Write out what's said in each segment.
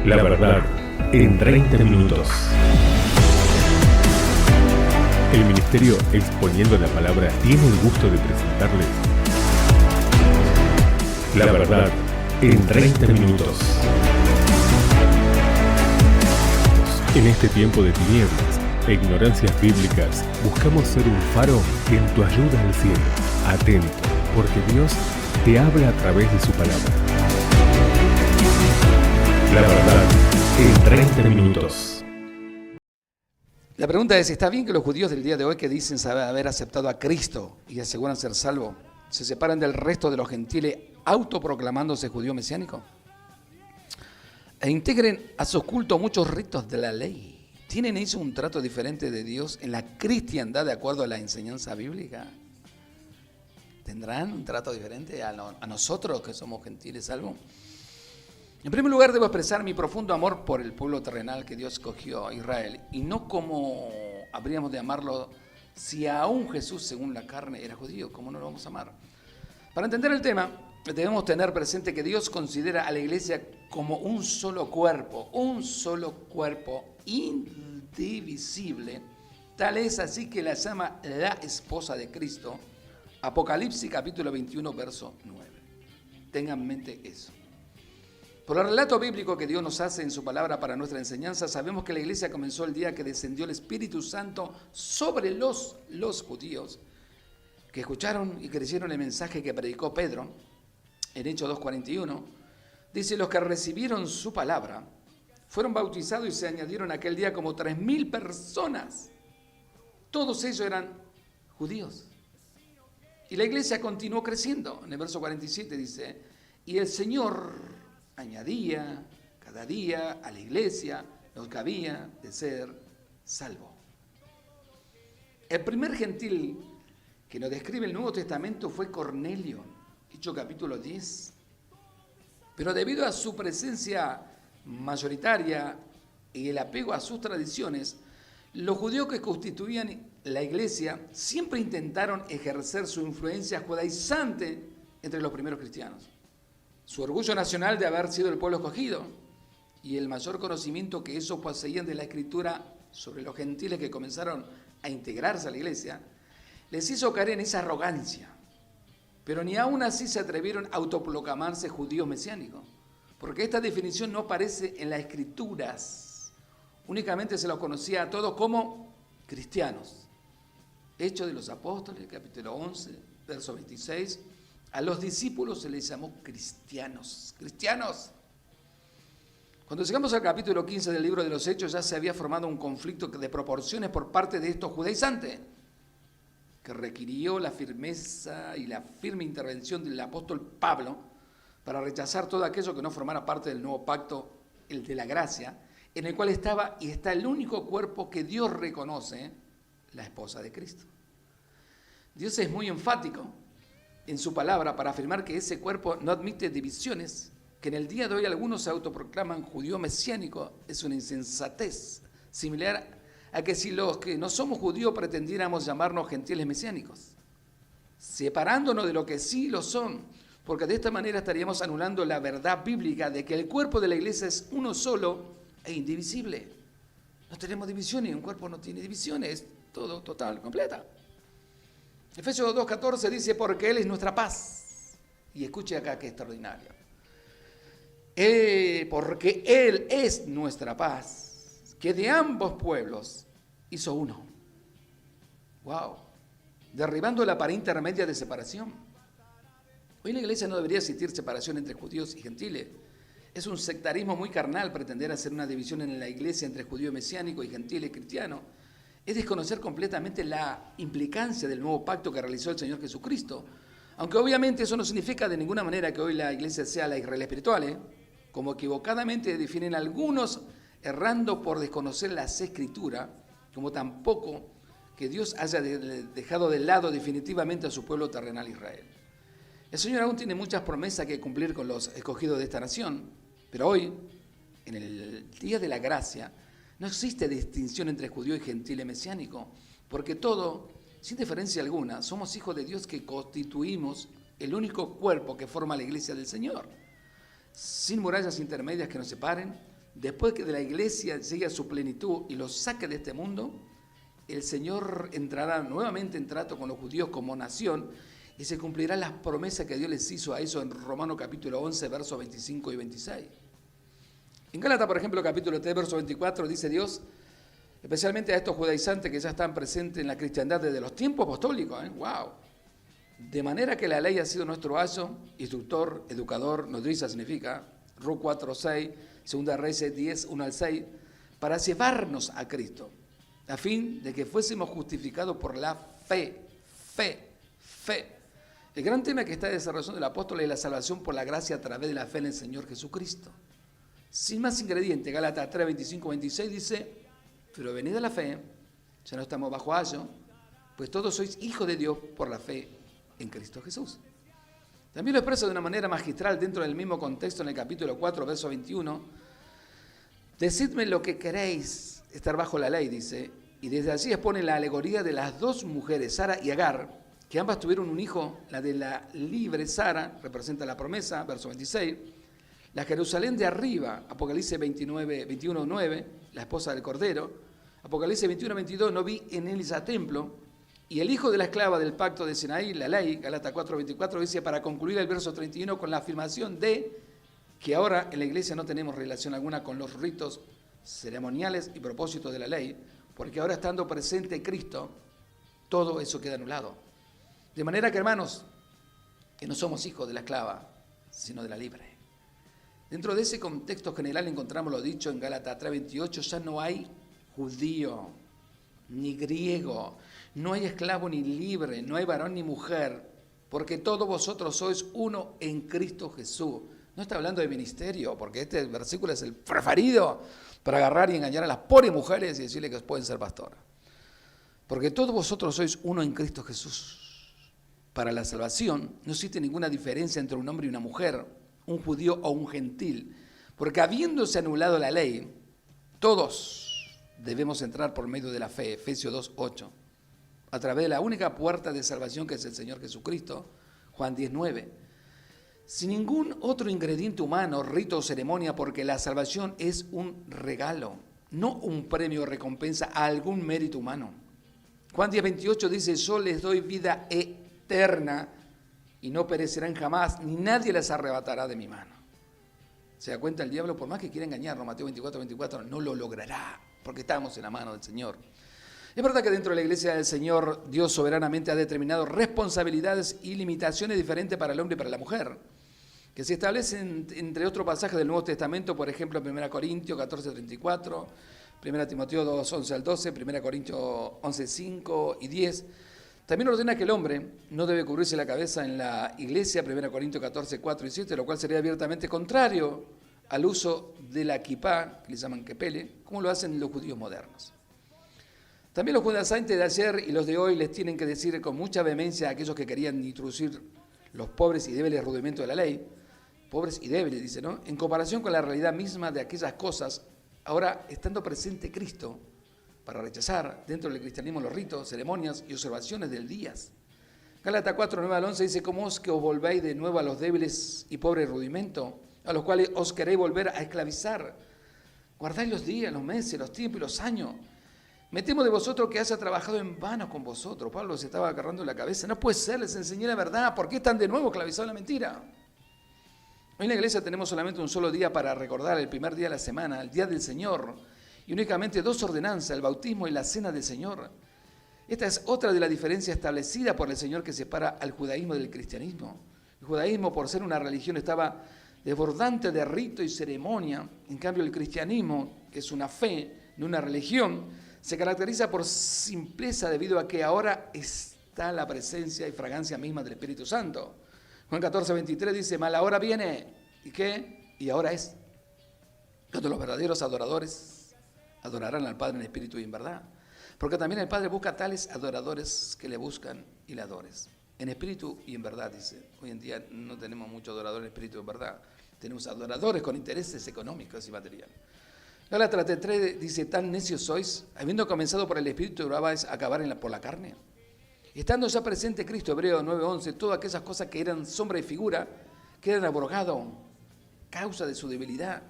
La verdad en 30 minutos. El Ministerio Exponiendo la Palabra tiene el gusto de presentarles La verdad en 30 minutos. En este tiempo de tinieblas e ignorancias bíblicas, buscamos ser un faro en tu ayuda al cielo. Atento, porque Dios te habla a través de su palabra. La verdad en 30 minutos. La pregunta es, ¿está bien que los judíos del día de hoy que dicen saber haber aceptado a Cristo y aseguran ser salvos, se separan del resto de los gentiles autoproclamándose judío mesiánico? E integren a sus cultos muchos ritos de la ley. ¿Tienen ellos un trato diferente de Dios en la cristiandad de acuerdo a la enseñanza bíblica? ¿Tendrán un trato diferente a nosotros que somos gentiles salvos? En primer lugar, debo expresar mi profundo amor por el pueblo terrenal que Dios escogió a Israel, y no como habríamos de amarlo si aún Jesús, según la carne, era judío. ¿Cómo no lo vamos a amar? Para entender el tema, debemos tener presente que Dios considera a la iglesia como un solo cuerpo indivisible. Tal es así que la llama la esposa de Cristo. Apocalipsis capítulo 21, verso 9. Tengan en mente eso. Por el relato bíblico que Dios nos hace en su palabra para nuestra enseñanza, sabemos que la iglesia comenzó el día que descendió el Espíritu Santo sobre los judíos que escucharon y creyeron el mensaje que predicó Pedro en Hechos 2:41. Dice, los que recibieron su palabra fueron bautizados y se añadieron aquel día como 3,000 personas. Todos ellos eran judíos. Y la iglesia continuó creciendo. En el verso 47 dice, y el Señor añadía cada día a la iglesia los que había de ser salvo. El primer gentil que nos describe el Nuevo Testamento fue Cornelio, Hechos capítulo 10. Pero debido a su presencia mayoritaria y el apego a sus tradiciones, los judíos que constituían la iglesia siempre intentaron ejercer su influencia judaizante entre los primeros cristianos. Su orgullo nacional de haber sido el pueblo escogido y el mayor conocimiento que ellos poseían de la Escritura sobre los gentiles que comenzaron a integrarse a la iglesia, les hizo caer en esa arrogancia. Pero ni aún así se atrevieron a autoproclamarse judíos mesiánicos, porque esta definición no aparece en las Escrituras. Únicamente se los conocía a todos como cristianos. Hechos de los Apóstoles, capítulo 11, verso 26. A los discípulos se les llamó cristianos. ¡Cristianos! Cuando llegamos al capítulo 15 del libro de los Hechos, ya se había formado un conflicto de proporciones por parte de estos judaizantes, que requirió la firmeza y la firme intervención del apóstol Pablo para rechazar todo aquello que no formara parte del nuevo pacto, el de la gracia, en el cual estaba y está el único cuerpo que Dios reconoce, la esposa de Cristo. Dios es muy enfático en su palabra para afirmar que ese cuerpo no admite divisiones, que en el día de hoy algunos se autoproclaman judío mesiánico, es una insensatez similar a que si los que no somos judíos pretendiéramos llamarnos gentiles mesiánicos, separándonos de lo que sí lo son, porque de esta manera estaríamos anulando la verdad bíblica de que el cuerpo de la iglesia es uno solo e indivisible. No tenemos divisiones, un cuerpo no tiene divisiones, es todo total, completa. Efesios 2:14 dice, porque Él es nuestra paz. Y escuche acá qué extraordinario. Porque Él es nuestra paz, que de ambos pueblos hizo uno. ¡Wow! Derribando la pared intermedia de separación. Hoy en la iglesia no debería existir separación entre judíos y gentiles. Es un sectarismo muy carnal pretender hacer una división en la iglesia entre judío mesiánico y gentiles cristianos. Es desconocer completamente la implicancia del nuevo pacto que realizó el Señor Jesucristo. Aunque obviamente eso no significa de ninguna manera que hoy la iglesia sea la Israel espiritual, como equivocadamente definen algunos, errando por desconocer las Escrituras, como tampoco que Dios haya dejado de lado definitivamente a su pueblo terrenal Israel. El Señor aún tiene muchas promesas que cumplir con los escogidos de esta nación, pero hoy, en el día de la gracia, no existe distinción entre judío y gentil mesiánico, porque todo, sin diferencia alguna, somos hijos de Dios que constituimos el único cuerpo que forma la iglesia del Señor. Sin murallas intermedias que nos separen, después que de la iglesia llegue a su plenitud y los saque de este mundo, el Señor entrará nuevamente en trato con los judíos como nación y se cumplirán las promesas que Dios les hizo a eso en Romanos capítulo 11, versos 25 y 26. En Gálatas, por ejemplo, capítulo 3, verso 24, dice Dios, especialmente a estos judaizantes que ya están presentes en la cristiandad desde los tiempos apostólicos, ¡wow! De manera que la ley ha sido nuestro ayo, instructor, educador, nodriza significa, Ru 4, 6, Segunda Reyes 10, 1 al 6, para llevarnos a Cristo, a fin de que fuésemos justificados por la fe. El gran tema que está desarrollando el apóstol es la salvación por la gracia a través de la fe en el Señor Jesucristo. Sin más ingrediente, Gálatas 3, 25, 26 dice, pero venida la fe, ya no estamos bajo ayo, pues todos sois hijos de Dios por la fe en Cristo Jesús. También lo expresa de una manera magistral dentro del mismo contexto en el capítulo 4, verso 21. Decidme lo que queréis estar bajo la ley, dice, y desde allí expone la alegoría de las dos mujeres, Sara y Agar, que ambas tuvieron un hijo. La de la libre Sara representa la promesa, verso 26. La Jerusalén de arriba, Apocalipsis 21, 9, la esposa del Cordero. Apocalipsis 21, 22, no vi en él ya templo. Y el hijo de la esclava del pacto de Sinaí, la ley, Gálatas 4, 24, dice, para concluir el verso 31 con la afirmación de que ahora en la iglesia no tenemos relación alguna con los ritos ceremoniales y propósitos de la ley, porque ahora estando presente Cristo, todo eso queda anulado. De manera que, hermanos, que no somos hijos de la esclava, sino de la libre. Dentro de ese contexto general encontramos lo dicho en Gálatas 3:28, ya no hay judío, ni griego, no hay esclavo ni libre, no hay varón ni mujer, porque todos vosotros sois uno en Cristo Jesús. No está hablando de ministerio, porque este versículo es el preferido para agarrar y engañar a las pobres mujeres y decirle que pueden ser pastoras. Porque todos vosotros sois uno en Cristo Jesús. Para la salvación no existe ninguna diferencia entre un hombre y una mujer, un judío o un gentil, porque habiéndose anulado la ley, todos debemos entrar por medio de la fe, Efesios 2:8, a través de la única puerta de salvación que es el Señor Jesucristo, Juan 10:9, sin ningún otro ingrediente humano, rito o ceremonia, porque la salvación es un regalo, no un premio o recompensa a algún mérito humano. Juan 10:28 dice, yo les doy vida eterna y no perecerán jamás, ni nadie las arrebatará de mi mano. Se da cuenta el diablo, por más que quiera engañarnos, Mateo 24, no lo logrará, porque estamos en la mano del Señor. Es verdad que dentro de la iglesia del Señor, Dios soberanamente ha determinado responsabilidades y limitaciones diferentes para el hombre y para la mujer, que se establecen entre otros pasajes del Nuevo Testamento, por ejemplo, en 1 Corintios 14:34, 1 Timoteo 2:11 al 12, 1 Corintios 11:5 y 10. También ordena que el hombre no debe cubrirse la cabeza en la iglesia, 1 Corintios 14:4 y 7, lo cual sería abiertamente contrario al uso de la kipá, que le llaman kepele, como lo hacen los judíos modernos. También los judaizantes de ayer y los de hoy les tienen que decir con mucha vehemencia a aquellos que querían introducir los pobres y débiles rudimentos de la ley, pobres y débiles, dice, ¿no? En comparación con la realidad misma de aquellas cosas, ahora estando presente Cristo, para rechazar dentro del cristianismo los ritos, ceremonias y observaciones del día. Gálatas 4, 9 al 11 dice, ¿cómo es que os volvéis de nuevo a los débiles y pobres rudimentos, a los cuales os queréis volver a esclavizar? Guardáis los días, los meses, los tiempos y los años. Me temo de vosotros que haya trabajado en vano con vosotros. Pablo se estaba agarrando la cabeza. No puede ser, les enseñé la verdad. ¿Por qué están de nuevo esclavizados en la mentira? Hoy en la iglesia tenemos solamente un solo día para recordar el primer día de la semana, el día del Señor, y únicamente dos ordenanzas, el bautismo y la cena del Señor. Esta es otra de las diferencias establecidas por el Señor que separa al judaísmo del cristianismo. El judaísmo, por ser una religión, estaba desbordante de rito y ceremonia. En cambio, el cristianismo, que es una fe, no una religión, se caracteriza por simpleza debido a que ahora está la presencia y fragancia misma del Espíritu Santo. Juan 14:23 dice, mas la hora viene, ¿y qué? Y ahora es, cuando los verdaderos adoradores adorarán al Padre en espíritu y en verdad. Porque también el Padre busca tales adoradores que le buscan y le adores. En espíritu y en verdad, dice. Hoy en día no tenemos muchos adoradores en espíritu y en verdad. Tenemos adoradores con intereses económicos y materiales. Gálatas 3 dice, tan necios sois, habiendo comenzado por el espíritu, ahora vais a acabar por la carne. Estando ya presente Cristo, Hebreo 9:11, todas aquellas cosas que eran sombra y figura, quedan abrogadas, causa de su debilidad.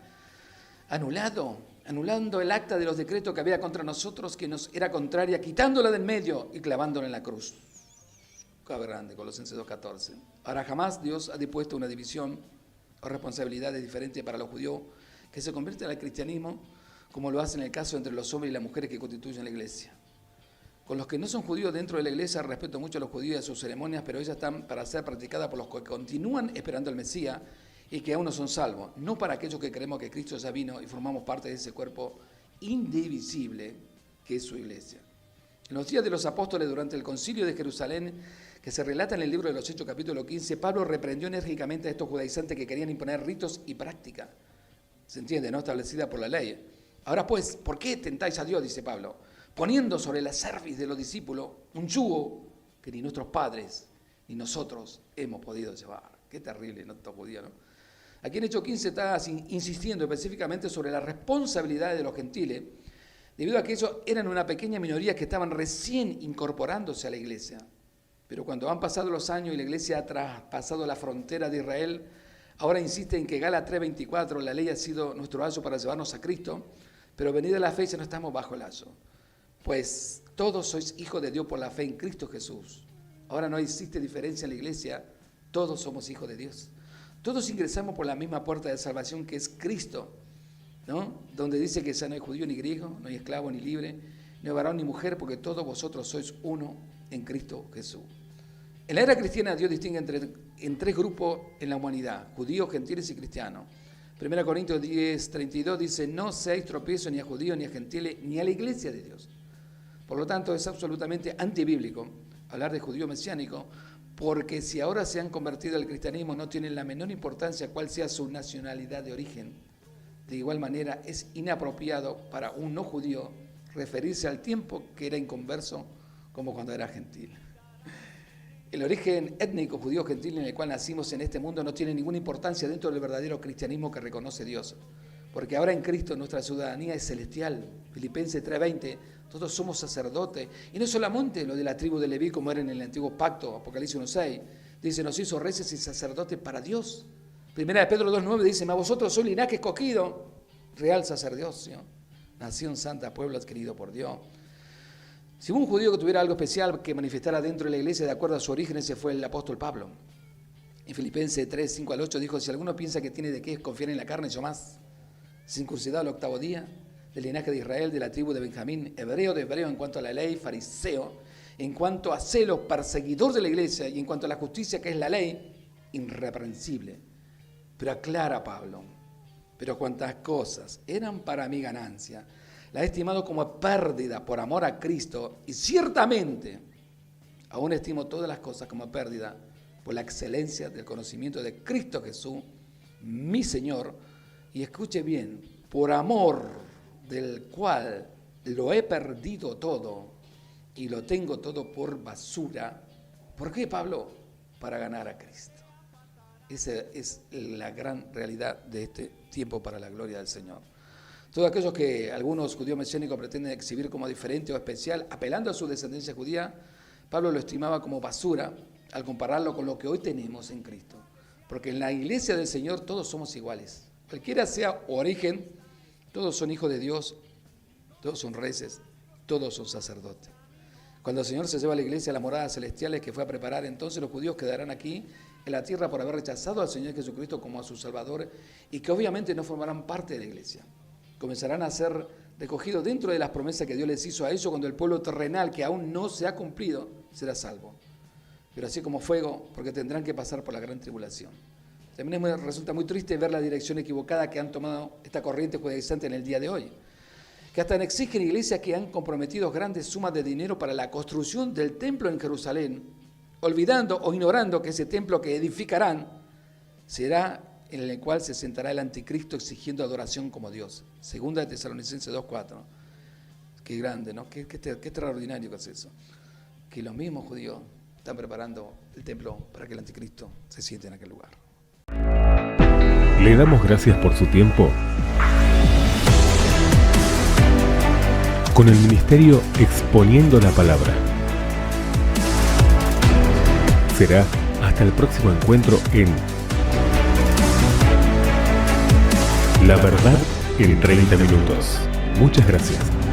anulando el acta de los decretos que había contra nosotros, que nos era contraria, quitándola del medio y clavándola en la cruz. Qué grande, Colosenses 2:14. Ahora jamás Dios ha dispuesto una división o responsabilidades diferentes para los judíos que se convierten al cristianismo, como lo hace en el caso entre los hombres y las mujeres que constituyen la iglesia. Con los que no son judíos dentro de la iglesia, respeto mucho a los judíos y a sus ceremonias, pero ellas están para ser practicadas por los que continúan esperando al Mesías y que aún no son salvos, no para aquellos que creemos que Cristo ya vino y formamos parte de ese cuerpo indivisible que es su iglesia. En los días de los apóstoles, durante el concilio de Jerusalén, que se relata en el libro de los Hechos capítulo 15, Pablo reprendió enérgicamente a estos judaizantes que querían imponer ritos y prácticas, se entiende, ¿no?, establecida por la ley. Ahora pues, ¿por qué tentáis a Dios?, dice Pablo, poniendo sobre la cerviz de los discípulos un yugo que ni nuestros padres ni nosotros hemos podido llevar. Qué terrible, ¿no?, estos judíos, ¿no? Aquí en Hechos 15 está insistiendo específicamente sobre las responsabilidades de los gentiles, debido a que ellos eran una pequeña minoría que estaban recién incorporándose a la iglesia. Pero cuando han pasado los años y la iglesia ha traspasado la frontera de Israel, ahora insiste en que Gálatas 3:24, la ley ha sido nuestro lazo para llevarnos a Cristo, pero venida la fe ya no estamos bajo el lazo. Pues todos sois hijos de Dios por la fe en Cristo Jesús. Ahora no existe diferencia en la iglesia, todos somos hijos de Dios. Todos ingresamos por la misma puerta de salvación que es Cristo, ¿no? Donde dice que ya no hay judío ni griego, no hay esclavo ni libre, no hay varón ni mujer, porque todos vosotros sois uno en Cristo Jesús. En la era cristiana Dios distingue en tres grupos en la humanidad, judíos, gentiles y cristianos. 1 Corintios 10:32 dice, no seáis tropiezo ni a judíos, ni a gentiles, ni a la iglesia de Dios. Por lo tanto, es absolutamente antibíblico hablar de judío mesiánico, porque si ahora se han convertido al cristianismo no tienen la menor importancia cuál sea su nacionalidad de origen. De igual manera, es inapropiado para un no judío referirse al tiempo que era inconverso como cuando era gentil. El origen étnico judío gentil en el cual nacimos en este mundo no tiene ninguna importancia dentro del verdadero cristianismo que reconoce Dios, porque ahora en Cristo nuestra ciudadanía es celestial. Filipenses 3:20, todos somos sacerdotes, y no solamente lo de la tribu de Leví como era en el antiguo pacto, Apocalipsis 1:6, dice, nos hizo reyes y sacerdotes para Dios. Primera de Pedro 2:9 dice, mas vosotros sois linaje escogido, real sacerdocio, nación santa, pueblo adquirido por Dios. Si hubo un judío que tuviera algo especial que manifestara dentro de la iglesia de acuerdo a su origen, ese fue el apóstol Pablo. En Filipenses 3:5-8 dijo, si alguno piensa que tiene de qué confiar en la carne, yo más, circuncidado al 8º día, del linaje de Israel, de la tribu de Benjamín, hebreo de hebreo en cuanto a la ley, fariseo, en cuanto a celo, perseguidor de la iglesia, y en cuanto a la justicia que es la ley, irreprensible. Pero aclara Pablo, pero cuantas cosas eran para mi ganancia, la he estimado como pérdida por amor a Cristo, y ciertamente aún estimo todas las cosas como pérdida por la excelencia del conocimiento de Cristo Jesús, mi Señor, y escuche bien, por amor del cual lo he perdido todo y lo tengo todo por basura. ¿Por qué, Pablo? Para ganar a Cristo. Esa es la gran realidad de este tiempo para la gloria del Señor. Todos aquellos que algunos judíos mesiánicos pretenden exhibir como diferente o especial, apelando a su descendencia judía, Pablo lo estimaba como basura al compararlo con lo que hoy tenemos en Cristo. Porque en la iglesia del Señor todos somos iguales. Cualquiera sea origen, todos son hijos de Dios, todos son reyes, todos son sacerdotes. Cuando el Señor se lleva a la iglesia a las moradas celestiales que fue a preparar, entonces los judíos quedarán aquí en la tierra por haber rechazado al Señor Jesucristo como a su Salvador y que obviamente no formarán parte de la iglesia. Comenzarán a ser recogidos dentro de las promesas que Dios les hizo a ellos cuando el pueblo terrenal que aún no se ha cumplido será salvo. Pero así como fuego, porque tendrán que pasar por la gran tribulación. También resulta muy triste ver la dirección equivocada que han tomado esta corriente judaizante en el día de hoy, que hasta exigen iglesias que han comprometido grandes sumas de dinero para la construcción del templo en Jerusalén, olvidando o ignorando que ese templo que edificarán será en el cual se sentará el anticristo exigiendo adoración como Dios. Segunda de Tesalonicenses 2:4. Qué grande, ¿no? Qué extraordinario que es eso. Que los mismos judíos están preparando el templo para que el anticristo se siente en aquel lugar. Le damos gracias por su tiempo con el ministerio Exponiendo la Palabra. Será hasta el próximo encuentro en La Verdad en 30 minutos. Muchas gracias.